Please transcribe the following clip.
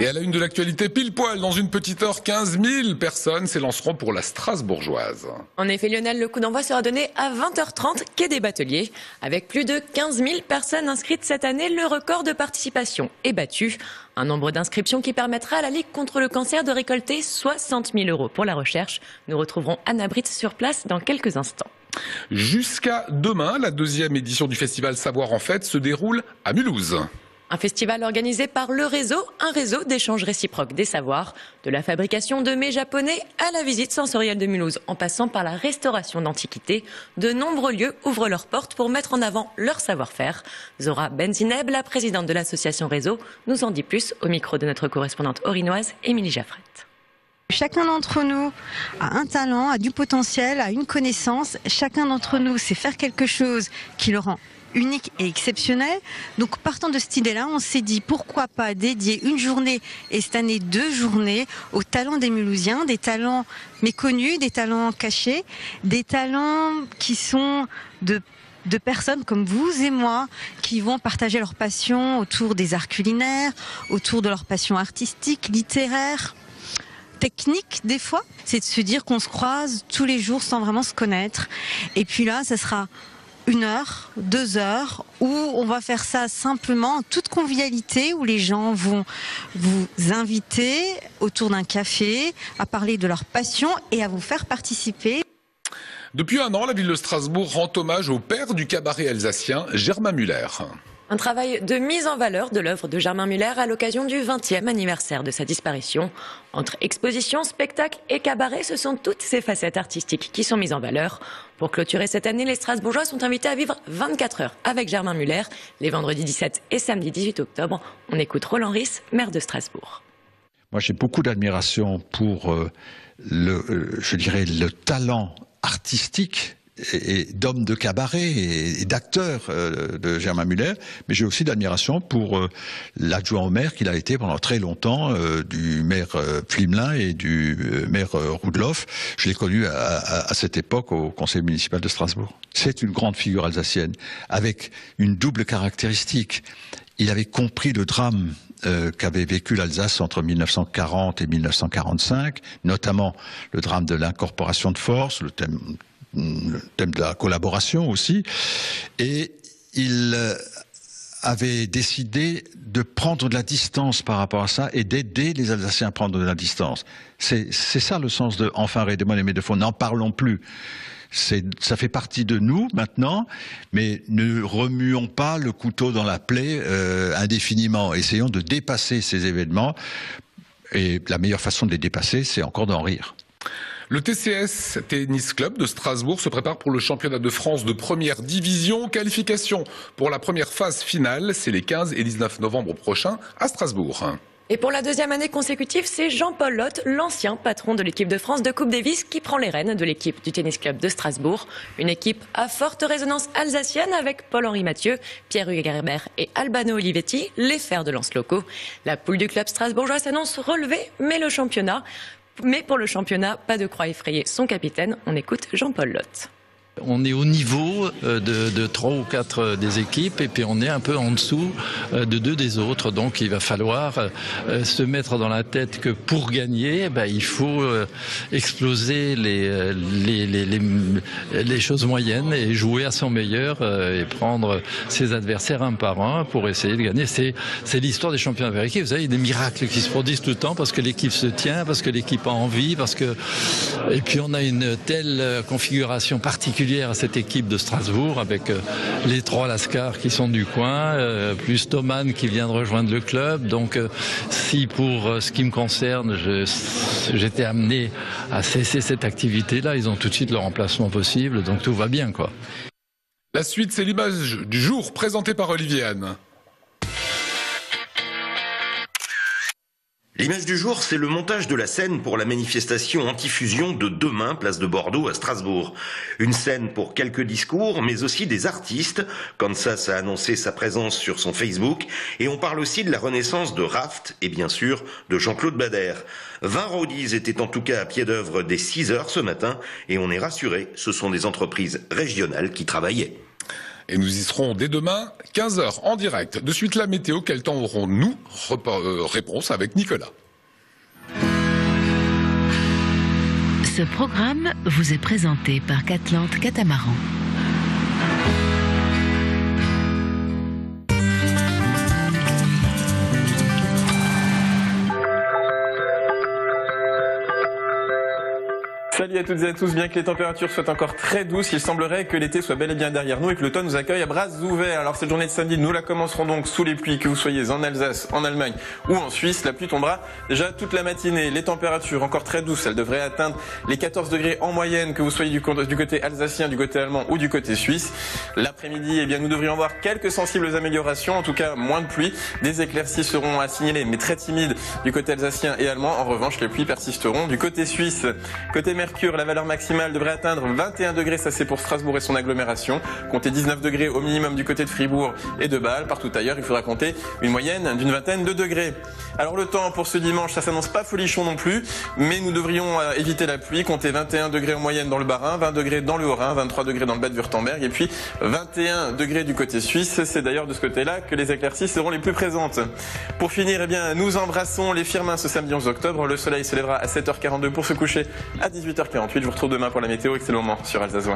Et à la une de l'actualité, pile poil, dans une petite heure, 15 000 personnes s'élanceront pour la Strasbourgeoise. En effet, Lionel, le coup d'envoi sera donné à 20h30, quai des Bateliers. Avec plus de 15 000 personnes inscrites cette année, le record de participation est battu. Un nombre d'inscriptions qui permettra à la Ligue contre le cancer de récolter 60 000 € pour la recherche. Nous retrouverons Anna Britt sur place dans quelques instants. Jusqu'à demain, la deuxième édition du festival Savoir en Fête se déroule à Mulhouse. Un festival organisé par Le Réseau, un réseau d'échange réciproque des savoirs. De la fabrication de mets japonais à la visite sensorielle de Mulhouse, en passant par la restauration d'antiquités, de nombreux lieux ouvrent leurs portes pour mettre en avant leur savoir-faire. Zora Benzineb, la présidente de l'association Réseau, nous en dit plus au micro de notre correspondante orinoise, Émilie Jaffrette. Chacun d'entre nous a un talent, a du potentiel, a une connaissance. Chacun d'entre nous sait faire quelque chose qui le rend unique et exceptionnel. Donc partant de cette idée-là, on s'est dit pourquoi pas dédier une journée, et cette année 2 journées, aux talents des Mulhousiens, des talents méconnus, des talents cachés, des talents qui sont de personnes comme vous et moi qui vont partager leur passion autour des arts culinaires, autour de leur passion artistique, littéraire, technique des fois. C'est de se dire qu'on se croise tous les jours sans vraiment se connaître. Et puis là, ça sera 1 heure, 2 heures, où on va faire ça simplement en toute convivialité, où les gens vont vous inviter autour d'un café, à parler de leur passion et à vous faire participer. Depuis 1 an, la ville de Strasbourg rend hommage au père du cabaret alsacien, Germain Müller. Un travail de mise en valeur de l'œuvre de Germain Müller à l'occasion du 20e anniversaire de sa disparition. Entre exposition, spectacle et cabaret, ce sont toutes ces facettes artistiques qui sont mises en valeur. Pour clôturer cette année, les Strasbourgeois sont invités à vivre 24 heures avec Germain Müller, les vendredis 17 et samedi 18 octobre. On écoute Roland Ries, maire de Strasbourg. Moi, j'ai beaucoup d'admiration pour le talent artistique et d'hommes de cabaret et d'acteurs de Germain Müller, mais j'ai aussi d'admiration pour l'adjoint au maire qu'il a été pendant très longtemps, du maire Flimelin et du maire Roudloff. Je l'ai connu à cette époque au conseil municipal de Strasbourg. C'est une grande figure alsacienne, avec une double caractéristique. Il avait compris le drame qu'avait vécu l'Alsace entre 1940 et 1945, notamment le drame de l'incorporation de force, le thème de la collaboration aussi, et il avait décidé de prendre de la distance par rapport à ça et d'aider les Alsaciens à prendre de la distance. C'est ça le sens de « enfin Redemon et Médefond », n'en parlons plus. Ça fait partie de nous maintenant, mais ne remuons pas le couteau dans la plaie indéfiniment. Essayons de dépasser ces événements, et la meilleure façon de les dépasser, c'est encore d'en rire. Le TCS Tennis Club de Strasbourg se prépare pour le championnat de France de première division. Qualification pour la première phase finale, c'est les 15 et 19 novembre prochains à Strasbourg. Et pour la 2e année consécutive, c'est Jean-Paul Lotte, l'ancien patron de l'équipe de France de Coupe Davis, qui prend les rênes de l'équipe du Tennis Club de Strasbourg. Une équipe à forte résonance alsacienne avec Paul-Henri Mathieu, Pierre-Hugues Herbert et Albano Olivetti, les fers de lance locaux. La poule du club strasbourgeois s'annonce relevée, mais pour le championnat, pas de croix effrayée. Son capitaine, on écoute Jean-Paul Lotte. On est au niveau de 3 ou 4 des équipes, et puis on est un peu en dessous de 2 des autres. Donc il va falloir se mettre dans la tête que pour gagner, il faut exploser les choses moyennes et jouer à son meilleur et prendre ses adversaires un par un pour essayer de gagner. C'est l'histoire des championnats par équipe. Vous savez, il y a des miracles qui se produisent tout le temps parce que l'équipe se tient, parce que l'équipe a envie, et puis on a une telle configuration particulière à cette équipe de Strasbourg avec les 3 Lascar qui sont du coin, plus Thoman qui vient de rejoindre le club. Donc si pour ce qui me concerne, j'étais amené à cesser cette activité-là, ils ont tout de suite le remplacement possible, donc tout va bien, quoi. La suite, c'est l'image du jour présentée par Olivier Anne. L'image du jour, c'est le montage de la scène pour la manifestation anti-fusion de demain, place de Bordeaux à Strasbourg. Une scène pour quelques discours, mais aussi des artistes. Kansas a annoncé sa présence sur son Facebook. Et on parle aussi de la renaissance de Raft et bien sûr de Jean-Claude Bader. 20 roadies étaient en tout cas à pied d'œuvre dès 6 heures ce matin. Et on est rassuré, ce sont des entreprises régionales qui travaillaient. Et nous y serons dès demain, 15h en direct. De suite la météo, quel temps aurons-nous? Réponse avec Nicolas. Ce programme vous est présenté par Catlante Catamaran. Salut à toutes et à tous, bien que les températures soient encore très douces, il semblerait que l'été soit bel et bien derrière nous et que l'automne nous accueille à bras ouverts. Alors cette journée de samedi, nous la commencerons donc sous les pluies, que vous soyez en Alsace, en Allemagne ou en Suisse. La pluie tombera déjà toute la matinée. Les températures encore très douces, elles devraient atteindre les 14 degrés en moyenne, que vous soyez du côté alsacien, du côté allemand ou du côté suisse. L'après-midi, eh bien, nous devrions avoir quelques sensibles améliorations, en tout cas moins de pluie. Des éclaircies seront à signaler, mais très timides du côté alsacien et allemand. En revanche, les pluies persisteront du côté suisse. Côté Mercure, la valeur maximale devrait atteindre 21 degrés, ça c'est pour Strasbourg et son agglomération. Comptez 19 degrés au minimum du côté de Fribourg et de Bâle. Partout ailleurs, il faudra compter une moyenne d'une vingtaine de degrés. Alors le temps pour ce dimanche, ça s'annonce pas folichon non plus, mais nous devrions éviter la pluie. Comptez 21 degrés en moyenne dans le Bas-Rhin, 20 degrés dans le Haut-Rhin, 23 degrés dans le Bade-Wurtemberg et puis 21 degrés du côté suisse. C'est d'ailleurs de ce côté-là que les éclaircies seront les plus présentes. Pour finir, eh bien, nous embrassons les Firmins ce samedi 11 octobre. Le soleil se lèvera à 7h42 pour se coucher à 18h48. Je vous retrouve demain pour la météo. Excellent moment sur Alsace.